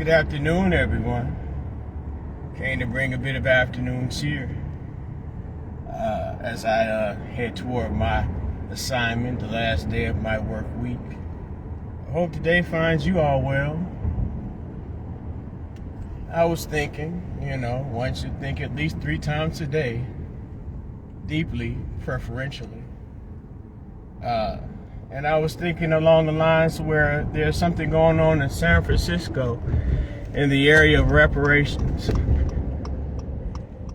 Good afternoon, everyone. Came to bring a bit of afternoon cheer as I head toward my assignment, the last day of my work week. I hope today finds you all well. I was thinking, one should think at least 3 times a day, deeply, preferentially. And I was thinking along the lines where there's something going on in San Francisco in the area of reparations.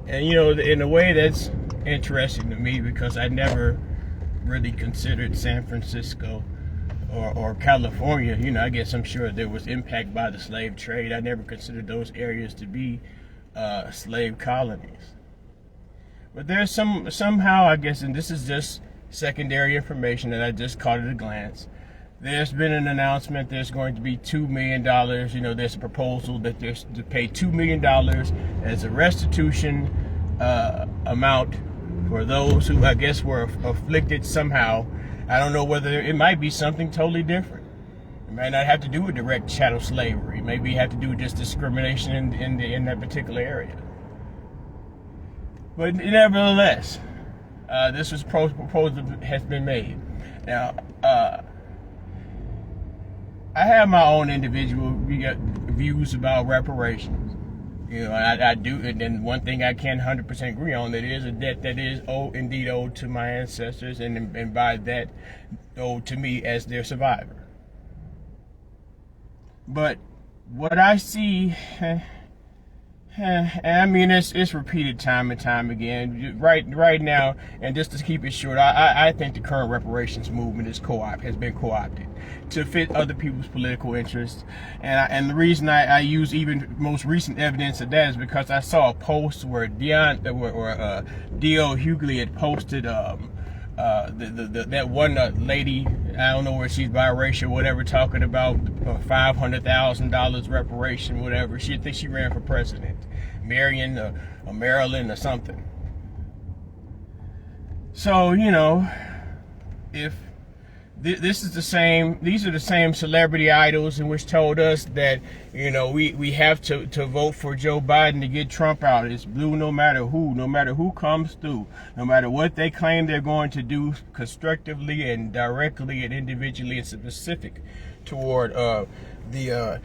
And in a way that's interesting to me because I never really considered San Francisco or California. I guess I'm sure there was impact by the slave trade. I never considered those areas to be slave colonies. But there's somehow, I guess, and this is just secondary information that I just caught at a glance. There's been an announcement there's going to be $2 million. There's a proposal that there's to pay $2 million as a restitution amount for those who I guess were afflicted somehow. I don't know whether it might be something totally different. It might not have to do with direct chattel slavery. Maybe it have to do with just discrimination in that particular area. But nevertheless, this was proposal has been made. Now, I have my own individual views about reparations. I do, and then one thing I can 100% agree on, that it is a debt that is indeed owed to my ancestors, and by that, owed to me as their survivor. But what I see, I mean, it's repeated time and time again. Right now, and just to keep it short, I think the current reparations movement has been co-opted to fit other people's political interests. And the reason I use even most recent evidence of that is because I saw a post where D.L. Hughley had posted that one lady, I don't know where she's biracial, whatever, talking about $500,000 reparation, whatever. I think she ran for president, Marion or Maryland or something. So if this is these are the same celebrity idols in which told us that we have to vote for Joe Biden to get Trump out. It's blue no matter who comes through, no matter what they claim they're going to do constructively and directly and individually and specific toward the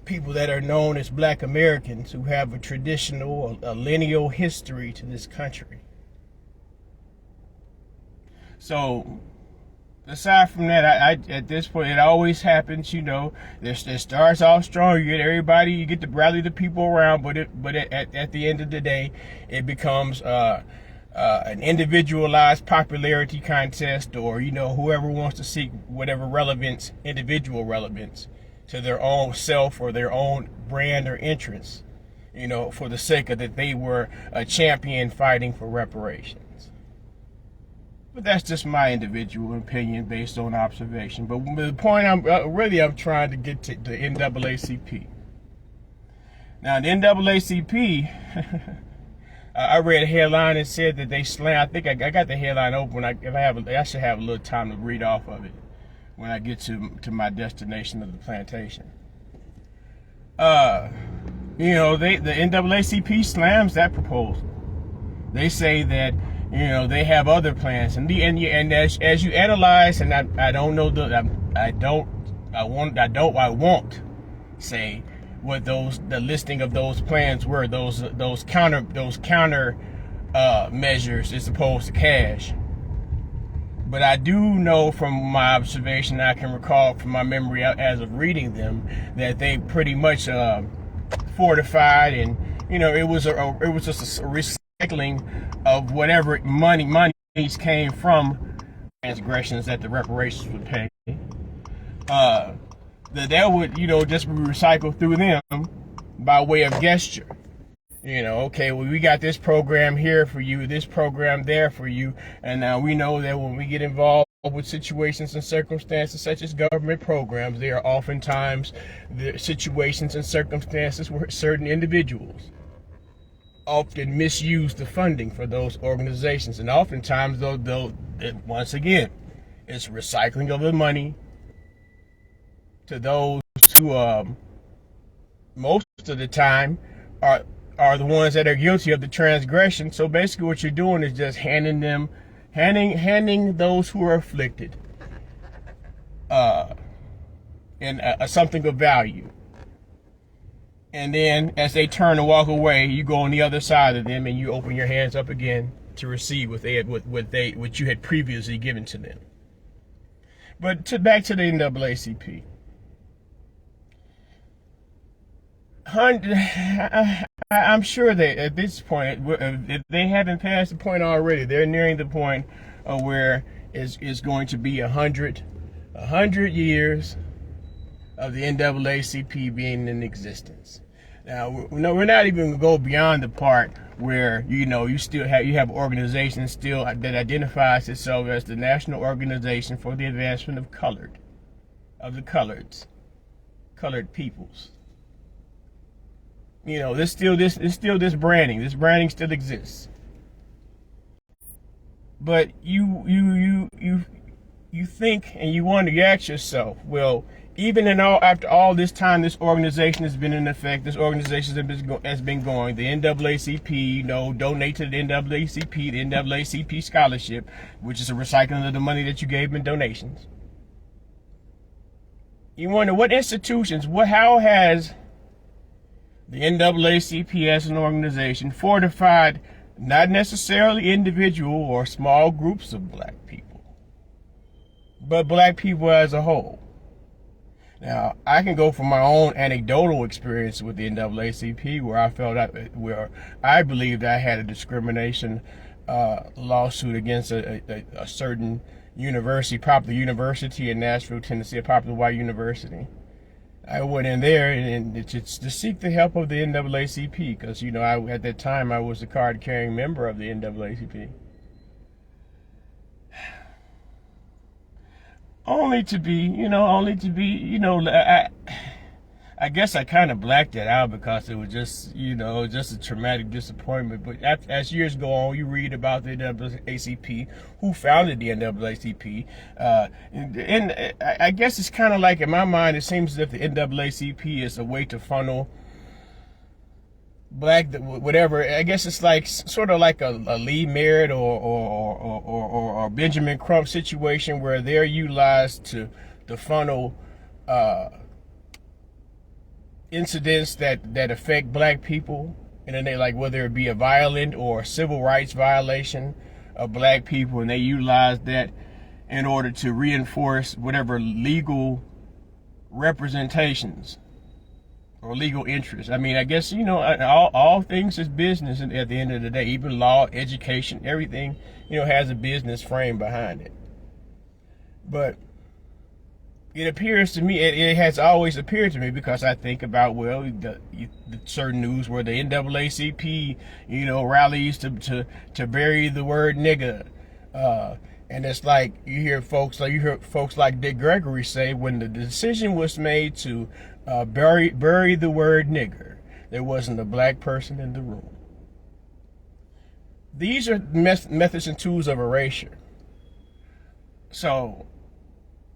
people that are known as Black Americans, who have a traditional, a lineal history to this country. So aside from that, I at this point, it always happens, it starts off strong. You get to rally the people around, but at the end of the day, it becomes an individualized popularity contest, or whoever wants to seek whatever individual relevance to their own self or their own brand or interests, for the sake of that they were a champion fighting for reparations. But that's just my individual opinion based on observation. But the point I'm trying to get to the NAACP. Now, the NAACP, I read a headline that said that they slam. I think I got the headline open. I should have a little time to read off of it when I get to my destination of the plantation. The NAACP slams that proposal. They say that they have other plans, and as you analyze, and I won't say what the listing of those plans were, those counter measures as opposed to cash. But I do know from my observation, I can recall from my memory as of reading them, that they pretty much fortified, and it was just a recycling of whatever monies came from transgressions that the reparations would pay. That would just be recycled through them by way of gesture. Okay, well, we got this program here for you, this program there for you, and now we know that when we get involved with situations and circumstances such as government programs, there are oftentimes the situations and circumstances where certain individuals often misuse the funding for those organizations, and oftentimes they'll once again, it's recycling of the money to those who most of the time are the ones that are guilty of the transgression. So basically what you're doing is just handing those who are afflicted and something of value. And then as they turn and walk away, you go on the other side of them and you open your hands up again to receive what you had previously given to them. But back to the NAACP. I'm sure that at this point, if they haven't passed the point already, they're nearing the point where is going to be 100 years of the NAACP being in existence. Now, we're not even going to go beyond the part where you still have organizations still that identifies itself as the National Organization for the Advancement of the colored peoples. There's still this branding. This branding still exists. But you think and you wonder, you ask yourself, well, even after all this time, this organization has been in effect. This organization has been going. The NAACP, donate to the NAACP, the NAACP scholarship, which is a recycling of the money that you gave in donations. You wonder what institutions, how has the NAACP as an organization fortified not necessarily individual or small groups of black people, but black people as a whole? Now, I can go from my own anecdotal experience with the NAACP, where I believed I had a discrimination lawsuit against a certain university, popular university in Nashville, Tennessee, a popular white university. I went in there and to seek the help of the NAACP because, at that time I was a card-carrying member of the NAACP. Only to be, I guess I kind of blacked that out because it was just, just a traumatic disappointment. But as years go on, you read about the NAACP, who founded the NAACP. And I guess it's kind of like, in my mind, it seems as if the NAACP is a way to funnel black, whatever. I guess it's like sort of like a Lee Merritt or Benjamin Crump situation where they're utilized to funnel incidents that affect black people, and then they, like, whether it be a violent or civil rights violation of black people, and they utilize that in order to reinforce whatever legal representations or legal interests. I mean, I guess, all things is business at the end of the day. Even law, education, everything, has a business frame behind it. But it appears to me, it has always appeared to me, because I think about, the certain news where the NAACP, rallies to bury the word nigga. And it's like you hear folks like Dick Gregory say, when the decision was made to bury the word nigger, there wasn't a black person in the room. These are methods and tools of erasure. So,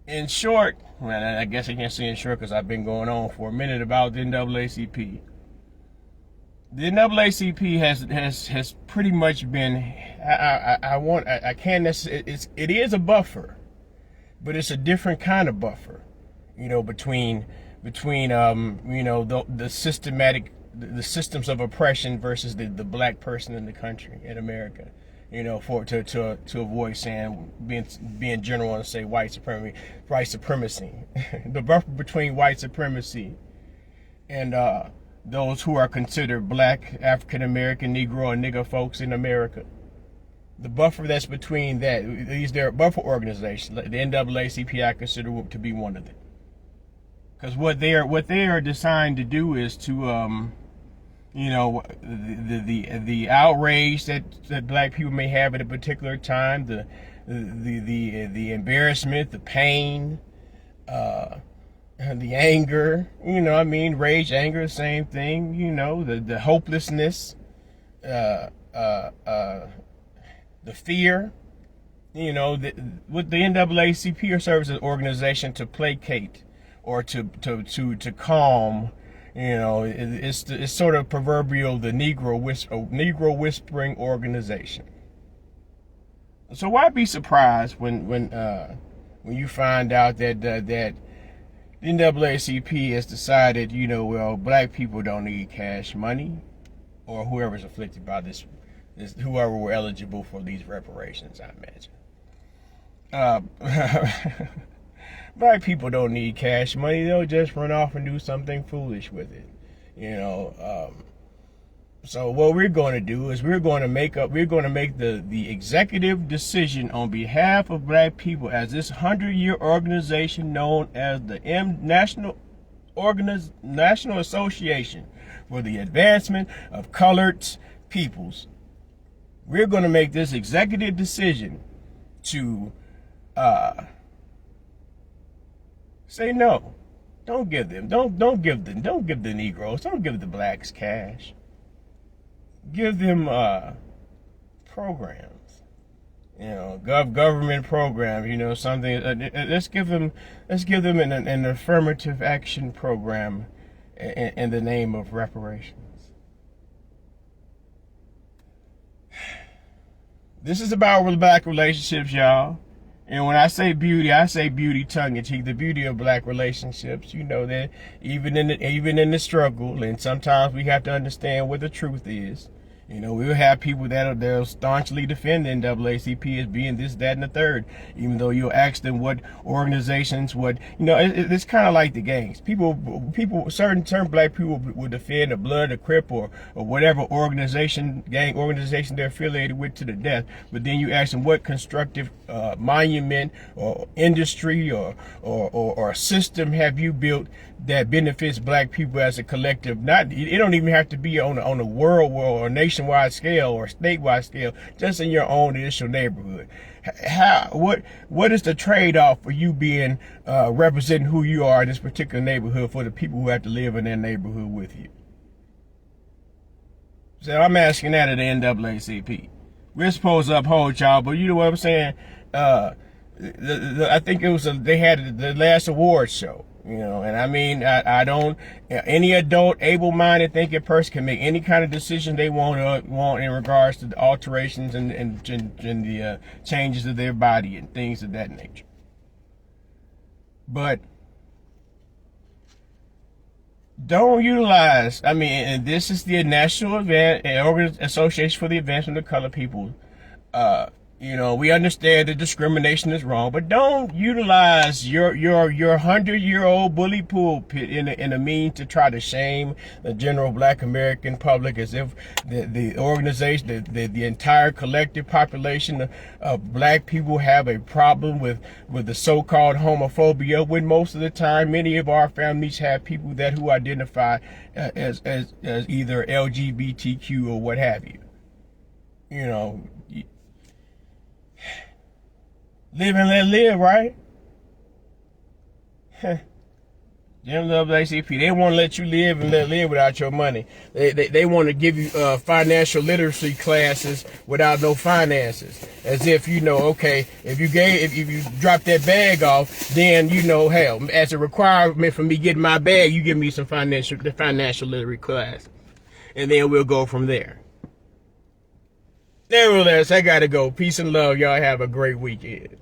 in short, I guess I can't say in short because I've been going on for a minute about the NAACP. The NAACP has pretty much been, it is a buffer, but it's a different kind of buffer, between the systems of oppression versus the black person in the country, in America. To avoid being general and say white supremacy, the buffer between white supremacy and those who are considered black, African American, Negro, and nigger folks in America. The buffer that's between that, they're buffer organizations. The NAACP, I consider to be one of them, because what they are designed to do is to the outrage that black people may have at a particular time, the embarrassment, the pain, the anger, rage, anger, same thing, the hopelessness, the fear, with the NAACP serves as an organization to placate or to calm You know, it's sort of proverbial, the Negro whispering organization. So why be surprised when you find out that the NAACP has decided, well, black people don't need cash money, or whoever's afflicted by this whoever were eligible for these reparations, I imagine. Black people don't need cash money. They'll just run off and do something foolish with it. So what we're going to do is we're going to make the executive decision on behalf of black people as this 100-year organization known as the National Association for the Advancement of Colored Peoples. We're going to make this executive decision to say no. Don't give the Negroes, don't give the blacks cash. Give them programs, government programs, something. Let's give them an affirmative action program in the name of reparations. This is about black relationships, y'all. And when I say beauty tongue in cheek. The beauty of black relationships, that even in the struggle, and sometimes we have to understand what the truth is. We'll have people they'll staunchly defend the NAACP as being this, that, and the third, even though you'll ask them what organizations, it's kind of like the gangs. Certain black people will defend the Blood, the Crip, or whatever gang organization they're affiliated with to the death. But then you ask them what constructive monument or industry or system have you built that benefits black people as a collective. It don't even have to be on a world or nationwide scale or statewide scale, just in your own initial neighborhood. What is the trade-off for you being representing who you are in this particular neighborhood for the people who have to live in that neighborhood with you? So I'm asking that of the NAACP. We're supposed to uphold y'all, but you know what I'm saying? I think they had the last awards show. And I mean, I don't, any adult, able-minded thinking person can make any kind of decision they want in regards to the alterations and the changes of their body and things of that nature. But don't utilize, and this is the National Association for the Advancement of Colored People. We understand that discrimination is wrong, but don't utilize your 100-year-old bully pulpit in a mean to try to shame the general black American public, as if the organization, the entire collective population of black people have a problem with the so-called homophobia, when most of the time many of our families have people who identify as either LGBTQ or what have you. Live and let live, right? NAACP, they want to let you live and let live without your money. They want to give you financial literacy classes without no finances, as if okay, if you drop that bag off, then hell, as a requirement for me getting my bag, you give me some financial literacy class, and then we'll go from there. Nevertheless, I gotta go. Peace and love. Y'all have a great weekend.